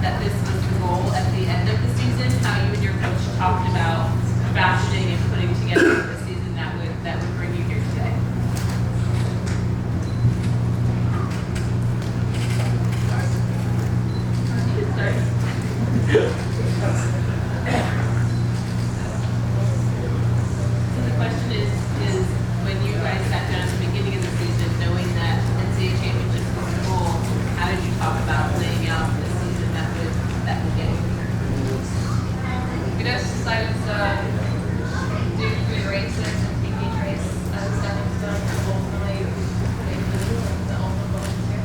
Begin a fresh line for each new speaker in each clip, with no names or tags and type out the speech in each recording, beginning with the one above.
that this was the goal at the end of the season, how you and your coach talked about fashioning and putting together the season that would bring you here today. You can start. So the question is when you guys sat down at the beginning of the season, knowing that NCAA Championships was the goal, how did you talk about laying out the season that would get you here?
We just decided to do 3 races and beat each race as a stepping stone to ultimately make the ultimate goal here.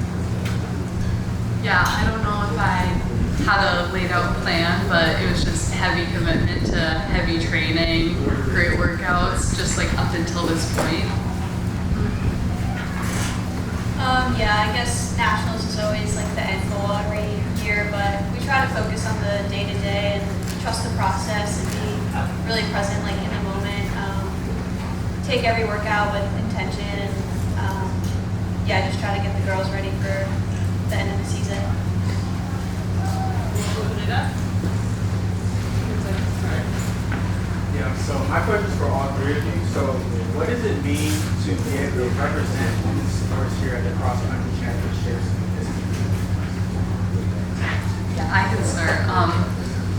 Yeah, I don't know if I had a laid out plan, but it was just heavy commitment to heavy training, great workouts, just like up until this point.
Yeah, I guess nationals is always like the end goal every year, but we try to focus on the day-to-day and trust the process and be really present like in the moment. Take every workout with intention and yeah, just try to get the girls ready for the end of the season.
Open it up.
Yeah, so my question is for all 3 of you. So what does it mean to be able to represent women's sports here at the Crosss Country Championships?
Yeah, I can start.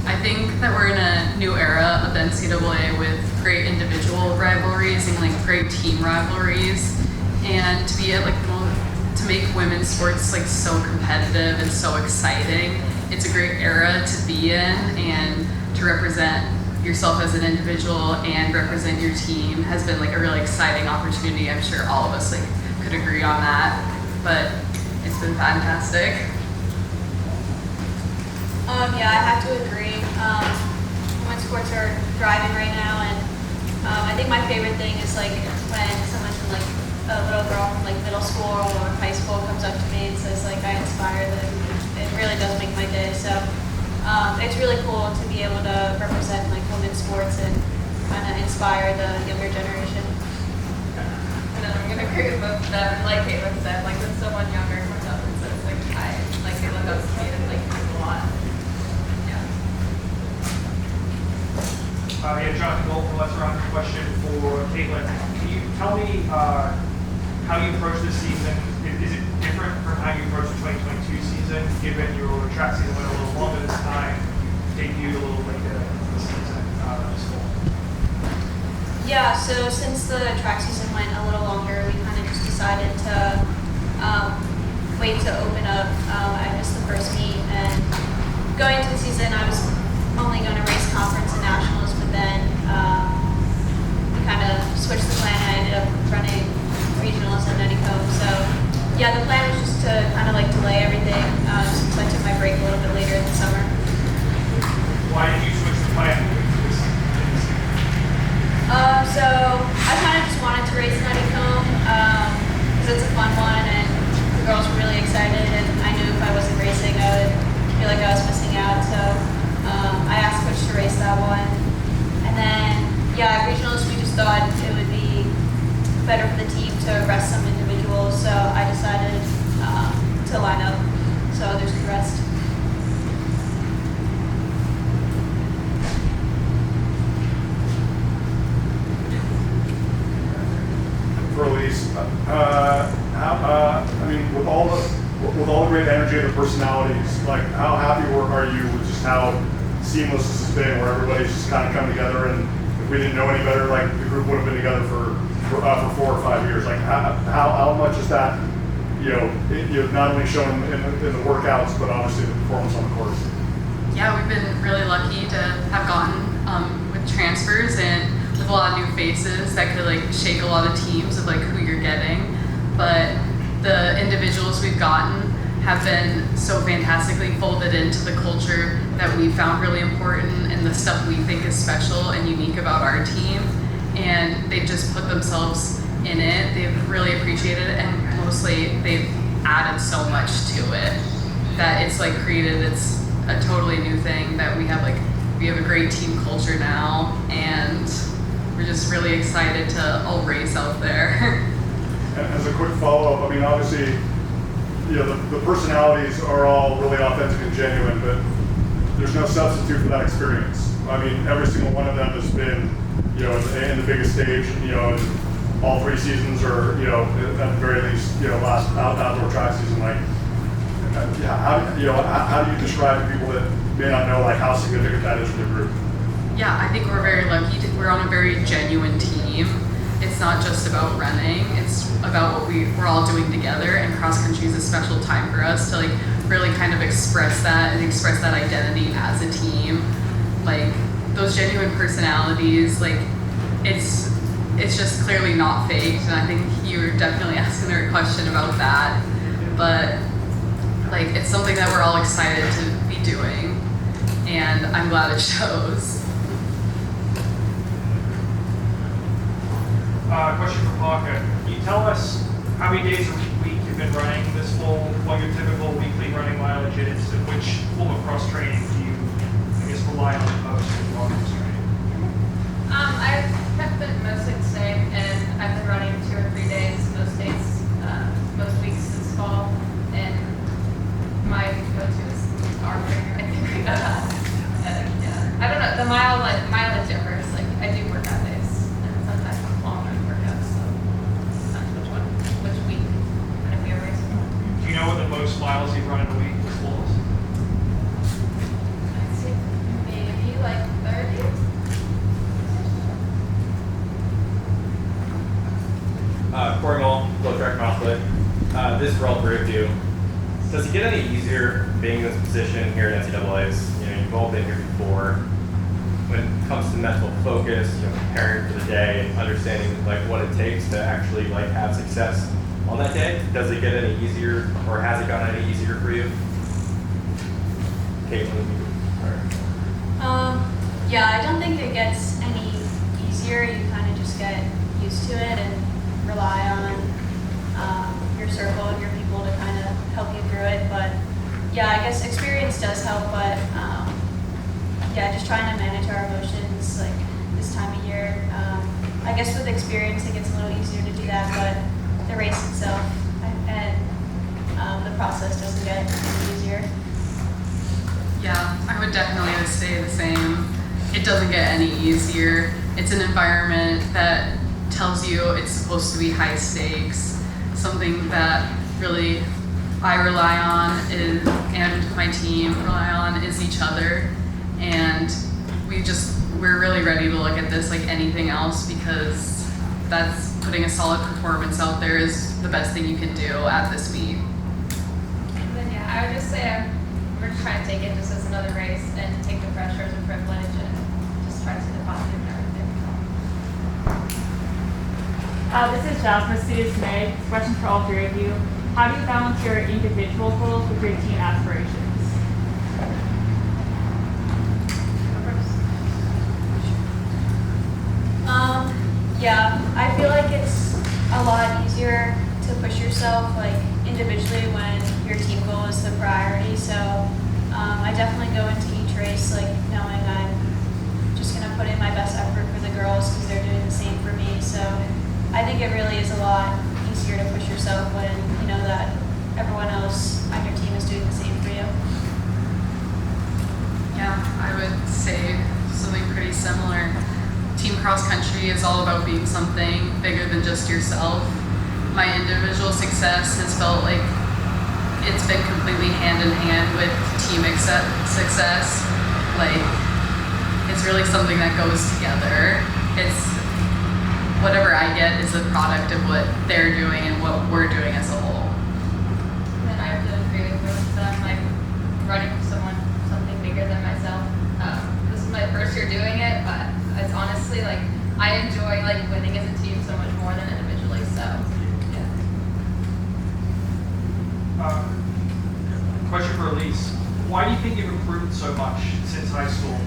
I think that we're in a new era of the NCAA with great individual rivalries and like great team rivalries, and to be at like to make women's sports like so competitive and so exciting. It's a great era to be in, and to represent yourself as an individual and represent your team has been like a really exciting opportunity. I'm sure all of us like could agree on that, but it's been fantastic.
Yeah, I have to agree. Women's sports are thriving right now, and I think my favorite thing is like when someone from like a little girl from like middle school or high school comes up to me and says like I inspire them. It really does make my day. So it's really cool to be able to represent like women's sports and kind of inspire the younger generation.
And I'm gonna agree with both of them. Like Katelyn said, like when someone younger comes up and says like they look up to me and like means a lot.
Yeah, Jonathan Gold, let's round the question for Katelyn. Can you tell me how you approach this season? Is it different from how you approach the 2022 season, given your track season went a little longer this time, debuted a little later in the season this fall?
Yeah, so since the track season went a little longer, we kind of just decided to wait to open up. I missed the first meet, and going into the season, I was only going to race conference and nationals, but then we kind of switched the plan. I ended up running regionals and Honeycomb. So yeah, the plan was just to kind of like delay everything since I took my break a little bit later in the summer.
Why did you switch the plan?
So I kind of just wanted to race Honeycomb because it's a fun one, and the girls were really excited, and I knew if I wasn't racing, I would feel like I was missing out. So I asked Coach to race that one. And then, yeah, at regionals, we just thought it would be better for the team to rest some individuals. So I decided to line up so others could rest.
For Elise, I mean, with all the great energy and the personalities, like how happy are you with just how seamless this has been, where everybody's just kind of come together, and if we didn't know any better, like the group would have been together for 4 or 5 years. Like how much is that, not only shown in the workouts, but obviously the performance on the course?
Yeah, we've been really lucky to have gotten with transfers and with a lot of new faces that could like shake a lot of teams of like who you're getting. But the individuals we've gotten have been so fantastically folded into the culture that we found really important and the stuff we think is special and unique about our team. And they've just put themselves in it. They've really appreciated it, and mostly they've added so much to it that it's like it's a totally new thing that we have a great team culture now, and we're just really excited to all race out there.
And as a quick follow-up, I mean, obviously, the personalities are all really authentic and genuine, but there's no substitute for that experience. I mean, every single one of them has been, in the biggest stage, in all 3 seasons, or at the very least, last outdoor track season. Like, how do you describe to people that may not know like how significant that is for the group?
Yeah, I think we're very lucky. We're on a very genuine team. It's not just about running. It's about what we're all doing together. And cross country is a special time for us to like really kind of express that and express that identity as a team. Like those genuine personalities. Like it's just clearly not faked. And I think you were definitely asking her a question about that. But like it's something that we're all excited to be doing, and I'm glad it shows.
Question for Parker. Can you tell us how many days a week you've been running this fall, what your typical weekly running mileage is, and which form of cross training do you, I guess, rely on most for cross training?
I've kept it mostly the same, and I've been running 2 or 3 days, most weeks this fall, and my go-to is arm trainer. I think we know that. Yeah. I don't know, the mileage differs. Like, I do workout days, and sometimes longer workouts, so depends which week, and if we have races.
Do you know what the most miles you've run in a week this fall is?
I'd say maybe like 30.
Corey Mull, FloTrack Conflict. This is for all 3 of you. Does it get any easier being in this position here at NCAA's? You've all been here before. When it comes to mental focus, preparing for the day, understanding like what it takes to actually like have success on that day, does it get any easier, or has it gotten any easier for you? Katelyn.
Yeah, I don't think it gets any easier. You kind of just get used to it and rely on your circle and your people to kind of help you through it. But yeah, I guess experience does help, but yeah, just trying to manage our emotions like this time of year. I guess with experience it gets a little easier to do that, but the race itself and the process doesn't get any easier.
Yeah, I would definitely say the same. It doesn't get any easier. It's an environment that tells you it's supposed to be high stakes. Something that really I rely on and my team rely on is each other. And we're really ready to look at this like anything else, because that's putting a solid performance out there is the best thing you can do at this meet.
And then yeah, I would just say we're just trying to take it just as another race and take the pressure as a privilege and just try to see the positive in everything.
This is Jasmine, student Meg. Question for all 3 of you. How do you balance your individual goals with your team aspirations?
Yeah, I feel like it's a lot easier to push yourself like individually when your team goal is the priority. So I definitely go into each race like knowing I'm just gonna put in my best effort for the girls because they're doing the same for me. So I think it really is a lot easier to push yourself when you know that everyone else on your team is doing the same for you.
Yeah, I would say something pretty similar. Team cross country is all about being something bigger than just yourself. My individual success has felt like it's been completely hand in hand with team success. Like, it's really something that goes together. It's whatever I get is a product of what they're doing and what we're doing as a whole.
And then I have to agree with both of them, like running for something bigger than myself. This is my first year doing it, but it's honestly like I enjoy like winning as a team so much more than individually. So yeah.
Question for Elise. Why do you think you've improved so much since high school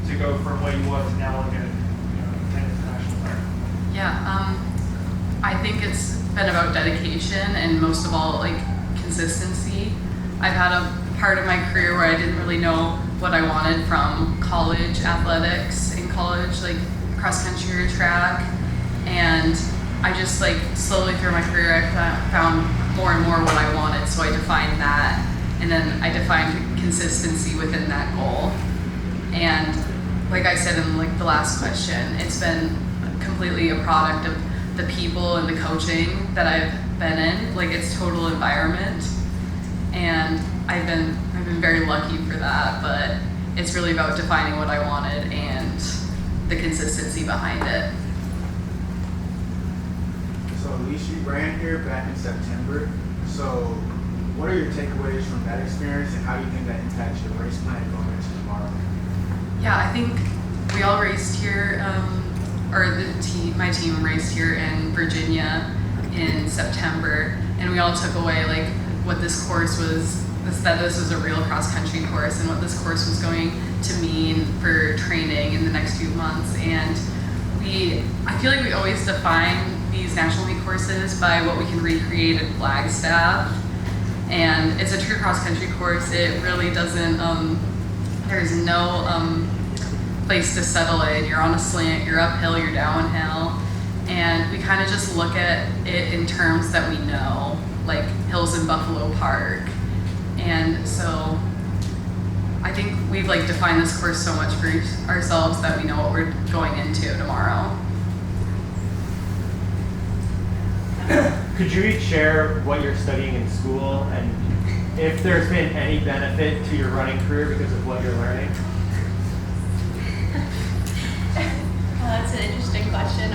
to go from where you were to now like a 10 international player?
Yeah, I think it's been about dedication and most of all like consistency. I've had a part of my career where I didn't really know what I wanted from college athletics in college, like cross country or track, and I just like slowly through my career I found more and more what I wanted. So I defined that, and then I defined consistency within that goal. And like I said in like the last question, it's been completely a product of the people and the coaching that I've been in. Like it's total environment, and I've been very lucky for that. But it's really about defining what I wanted and the consistency behind it.
So Elise, you ran here back in September. So what are your takeaways from that experience, and how do you think that impacts your race plan going into tomorrow?
Yeah, I think we all raced here, my team raced here in Virginia in September, and we all took away like what this course was, that this was a real cross country course, and what this course was going to mean for training in the next few months. And I feel like we always define these national meet courses by what we can recreate in Flagstaff, and it's a true cross country course. It really doesn't, there's no place to settle in. You're on a slant, you're uphill, you're downhill, and we kind of just look at it in terms that we know, like hills in Buffalo Park. And so I think we've like defined this course so much for ourselves that we know what we're going into tomorrow.
Could you each share what you're studying in school and if there's been any benefit to your running career because of what you're learning?
That's an interesting question.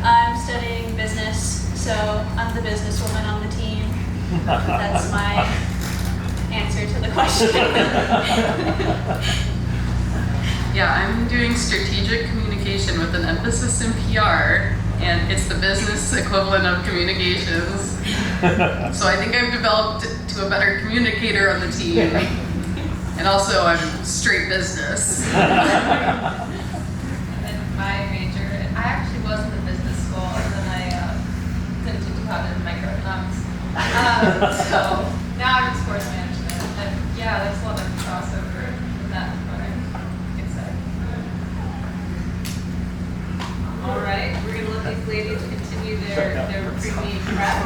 I'm studying business, so I'm the businesswoman on the team. That's my answer to the question.
Yeah, I'm doing strategic communication with an emphasis in PR, and it's the business equivalent of communications. So I think I've developed to a better communicator on the team. And also I'm straight business.
And my major, I actually was in the business school, and then I didn't teach how to microeconomics. So now I'm in sports management, and yeah, there's a lot of crossover in that running. Excited.
All right, we're gonna let these ladies continue their pre-meet prep.